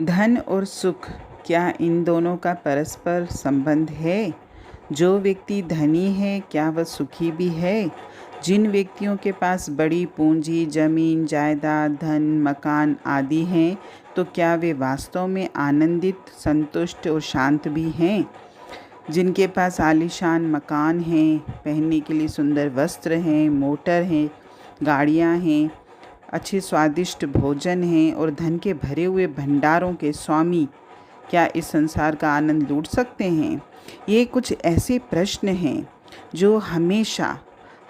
धन और सुख, क्या इन दोनों का परस्पर संबंध है? जो व्यक्ति धनी है, क्या वह सुखी भी है? जिन व्यक्तियों के पास बड़ी पूंजी, जमीन, जायदाद, धन, मकान आदि हैं, तो क्या वे वास्तव में आनंदित, संतुष्ट और शांत भी हैं? जिनके पास आलीशान मकान हैं, पहनने के लिए सुंदर वस्त्र हैं, मोटर हैं, गाड़ियाँ हैं, अच्छे स्वादिष्ट भोजन हैं और धन के भरे हुए भंडारों के स्वामी, क्या इस संसार का आनंद लूट सकते हैं? ये कुछ ऐसे प्रश्न हैं जो हमेशा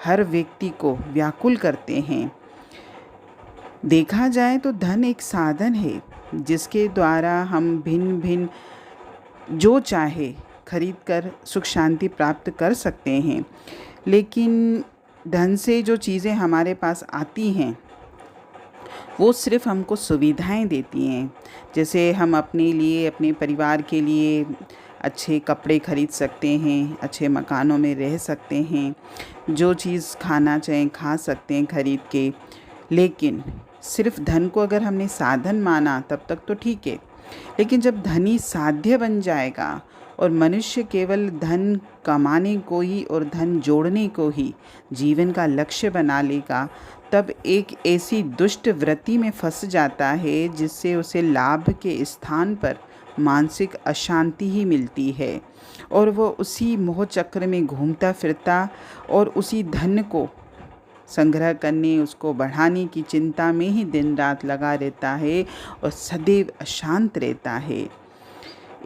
हर व्यक्ति को व्याकुल करते हैं। देखा जाए तो धन एक साधन है जिसके द्वारा हम भिन्न भिन्न जो चाहे खरीद कर सुख शांति प्राप्त कर सकते हैं, लेकिन धन से जो चीज़ें हमारे पास आती हैं वो सिर्फ़ हमको सुविधाएं देती हैं। जैसे हम अपने लिए, अपने परिवार के लिए अच्छे कपड़े खरीद सकते हैं, अच्छे मकानों में रह सकते हैं, जो चीज़ खाना चाहें खा सकते हैं खरीद के। लेकिन सिर्फ़ धन को अगर हमने साधन माना तब तक तो ठीक है, लेकिन जब धन ही साध्य बन जाएगा और मनुष्य केवल धन कमाने को ही और धन जोड़ने को ही जीवन का लक्ष्य बना लेगा, तब एक ऐसी दुष्ट वृत्ति में फंस जाता है जिससे उसे लाभ के स्थान पर मानसिक अशांति ही मिलती है और वो उसी मोह चक्र में घूमता फिरता और उसी धन को संग्रह करने, उसको बढ़ाने की चिंता में ही दिन रात लगा रहता है और सदैव अशांत रहता है।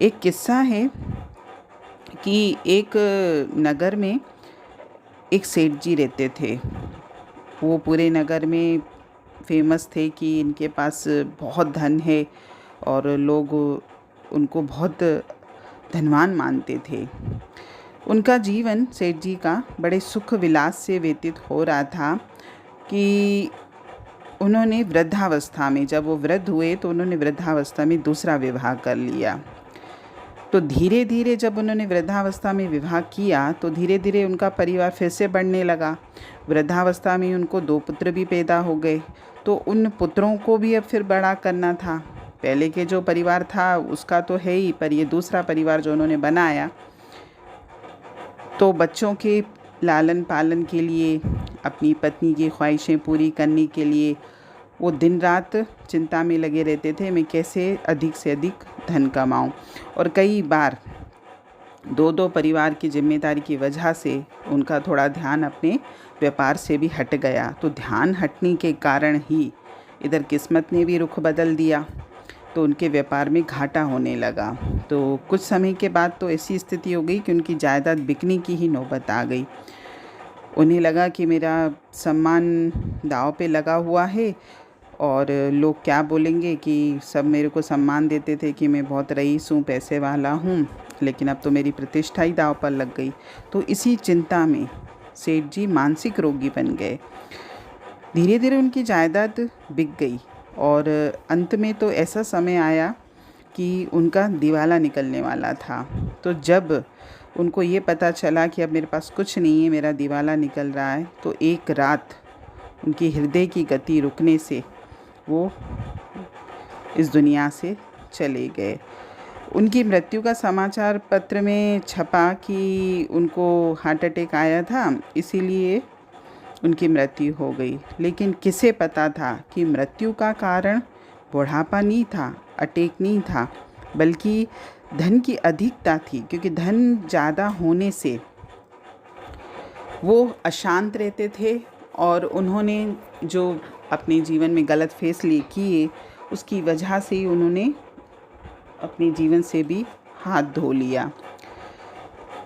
एक किस्सा है कि एक नगर में एक सेठ जी रहते थे। वो पूरे नगर में फेमस थे कि इनके पास बहुत धन है और लोग उनको बहुत धनवान मानते थे। उनका जीवन, सेठ जी का, बड़े सुख विलास से व्यतीत हो रहा था कि उन्होंने वृद्धावस्था में, जब वो वृद्ध हुए तो उन्होंने वृद्धावस्था में दूसरा विवाह कर लिया। तो धीरे धीरे जब उन्होंने वृद्धावस्था में विवाह किया तो धीरे धीरे उनका परिवार फिर से बढ़ने लगा। वृद्धावस्था में उनको 2 पुत्र भी पैदा हो गए, तो उन पुत्रों को भी अब फिर बड़ा करना था। पहले के जो परिवार था उसका तो है ही, पर ये दूसरा परिवार जो उन्होंने बनाया, तो बच्चों के लालन पालन के लिए, अपनी पत्नी की ख्वाहिशें पूरी करने के लिए वो दिन रात चिंता में लगे रहते थे, मैं कैसे अधिक से अधिक धन कमाऊं। और कई बार 2-2 परिवार की जिम्मेदारी की वजह से उनका थोड़ा ध्यान अपने व्यापार से भी हट गया। तो ध्यान हटने के कारण ही इधर किस्मत ने भी रुख बदल दिया, तो उनके व्यापार में घाटा होने लगा। तो कुछ समय के बाद तो ऐसी स्थिति हो गई कि उनकी जायदाद बिकने की ही नौबत आ गई। उन्हें लगा कि मेरा सम्मान दांव पे लगा हुआ है और लोग क्या बोलेंगे, कि सब मेरे को सम्मान देते थे कि मैं बहुत रईस हूँ, पैसे वाला हूँ, लेकिन अब तो मेरी प्रतिष्ठा ही दांव पर लग गई। तो इसी चिंता में सेठ जी मानसिक रोगी बन गए। धीरे धीरे उनकी जायदाद बिक गई और अंत में तो ऐसा समय आया कि उनका दिवाला निकलने वाला था। तो जब उनको ये पता चला कि अब मेरे पास कुछ नहीं है, मेरा दिवाला निकल रहा है, तो एक रात उनकी हृदय की गति रुकने से वो इस दुनिया से चले गए। उनकी मृत्यु का समाचार पत्र में छपा कि उनको हार्ट अटैक आया था, इसीलिए उनकी मृत्यु हो गई। लेकिन किसे पता था कि मृत्यु का कारण बुढ़ापा नहीं था, अटैक नहीं था, बल्कि धन की अधिकता थी। क्योंकि धन ज़्यादा होने से वो अशांत रहते थे और उन्होंने जो अपने जीवन में गलत फैसले किए उसकी वजह से ही उन्होंने अपने जीवन से भी हाथ धो लिया।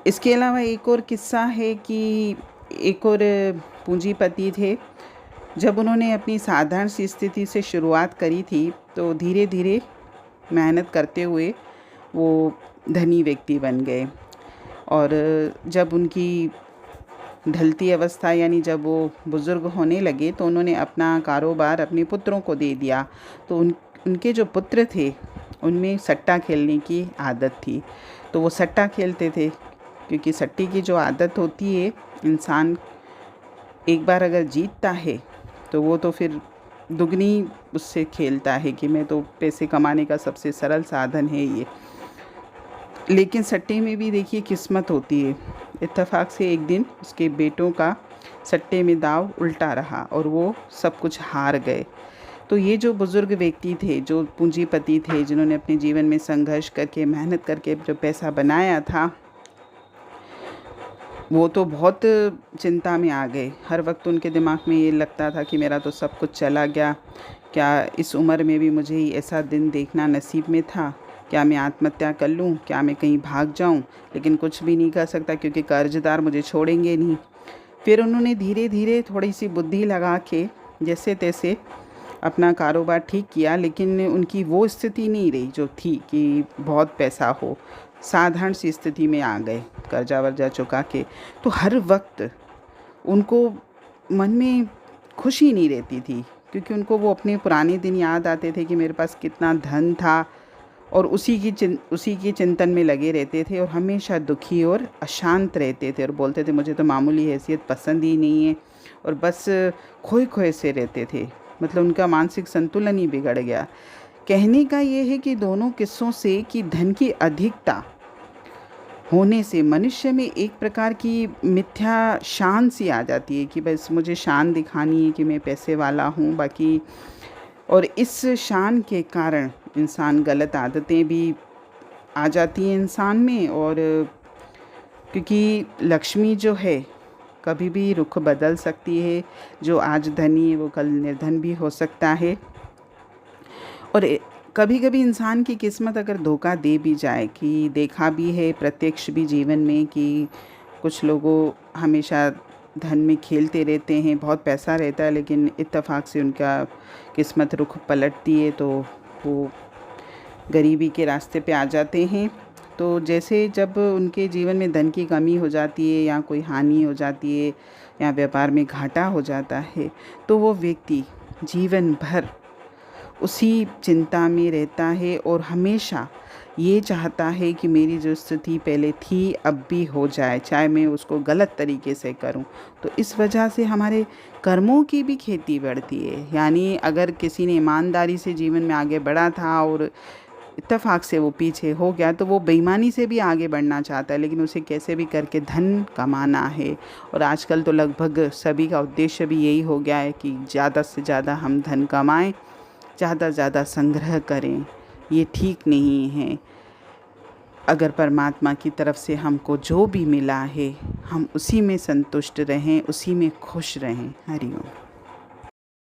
इसके अलावा एक और किस्सा है कि एक और पूंजीपति थे। जब उन्होंने अपनी साधारण सी स्थिति से शुरुआत करी थी तो धीरे धीरे मेहनत करते हुए वो धनी व्यक्ति बन गए और जब उनकी ढलती अवस्था, यानी जब वो बुज़ुर्ग होने लगे, तो उन्होंने अपना कारोबार अपने पुत्रों को दे दिया। तो उनके जो पुत्र थे उनमें सट्टा खेलने की आदत थी, तो वो सट्टा खेलते थे। क्योंकि सट्टे की जो आदत होती है, इंसान एक बार अगर जीतता है तो वो तो फिर दुगनी उससे खेलता है कि मैं तो पैसे कमाने का सबसे सरल साधन है ये। लेकिन सट्टे में भी देखिए किस्मत होती है। इत्तेफाक से एक दिन उसके बेटों का सट्टे में दाव उल्टा रहा और वो सब कुछ हार गए। तो ये जो बुज़ुर्ग व्यक्ति थे, जो पूंजीपति थे, जिन्होंने अपने जीवन में संघर्ष करके, मेहनत करके जो पैसा बनाया था, वो तो बहुत चिंता में आ गए। हर वक्त उनके दिमाग में ये लगता था कि मेरा तो सब कुछ चला गया, क्या इस उम्र में भी मुझे ही ऐसा दिन देखना नसीब में था? क्या मैं आत्महत्या कर लूँ? क्या मैं कहीं भाग जाऊँ? लेकिन कुछ भी नहीं कर सकता क्योंकि कर्जदार मुझे छोड़ेंगे नहीं। फिर उन्होंने धीरे धीरे थोड़ी सी बुद्धि लगा के जैसे तैसे अपना कारोबार ठीक किया, लेकिन उनकी वो स्थिति नहीं रही जो थी कि बहुत पैसा हो। साधारण सी स्थिति में आ गए कर्जा वर्जा चुका के। तो हर वक्त उनको मन में खुशी नहीं रहती थी, क्योंकि उनको वो अपने पुराने दिन याद आते थे कि मेरे पास कितना धन था, और उसी की चिंतन में लगे रहते थे और हमेशा दुखी और अशांत रहते थे और बोलते थे मुझे तो मामूली हैसियत पसंद ही नहीं है, और बस खोए खोए से रहते थे। मतलब उनका मानसिक संतुलन ही बिगड़ गया। कहने का ये है कि दोनों किस्सों से कि धन की अधिकता होने से मनुष्य में एक प्रकार की मिथ्या शान सी आ जाती है कि बस मुझे शान दिखानी है कि मैं पैसे वाला हूँ बाकी। और इस शान के कारण इंसान गलत आदतें भी आ जाती हैं इंसान में। और क्योंकि लक्ष्मी जो है कभी भी रुख बदल सकती है, जो आज धनी है वो कल निर्धन भी हो सकता है। और कभी कभी इंसान की किस्मत अगर धोखा दे भी जाए, कि देखा भी है प्रत्यक्ष भी जीवन में कि कुछ लोगों हमेशा धन में खेलते रहते हैं, बहुत पैसा रहता है, लेकिन इत्तेफाक से उनका किस्मत रुख पलटती है तो वो गरीबी के रास्ते पे आ जाते हैं। तो जैसे जब उनके जीवन में धन की कमी हो जाती है या कोई हानि हो जाती है या व्यापार में घाटा हो जाता है, तो वो व्यक्ति जीवन भर उसी चिंता में रहता है और हमेशा ये चाहता है कि मेरी जो स्थिति पहले थी अब भी हो जाए, चाहे मैं उसको गलत तरीके से करूं। तो इस वजह से हमारे कर्मों की भी खेती बढ़ती है। यानी अगर किसी ने ईमानदारी से जीवन में आगे बढ़ा था और इत्तेफाक से वो पीछे हो गया, तो वो बेईमानी से भी आगे बढ़ना चाहता है, लेकिन उसे कैसे भी करके धन कमाना है। और आजकल तो लगभग सभी का उद्देश्य भी यही हो गया है कि ज़्यादा से ज़्यादा हम धन कमाएं, ज़्यादा ज़्यादा संग्रह करें। ये ठीक नहीं है। अगर परमात्मा की तरफ से हमको जो भी मिला है हम उसी में संतुष्ट रहें, उसी में खुश रहें। हरि ओम।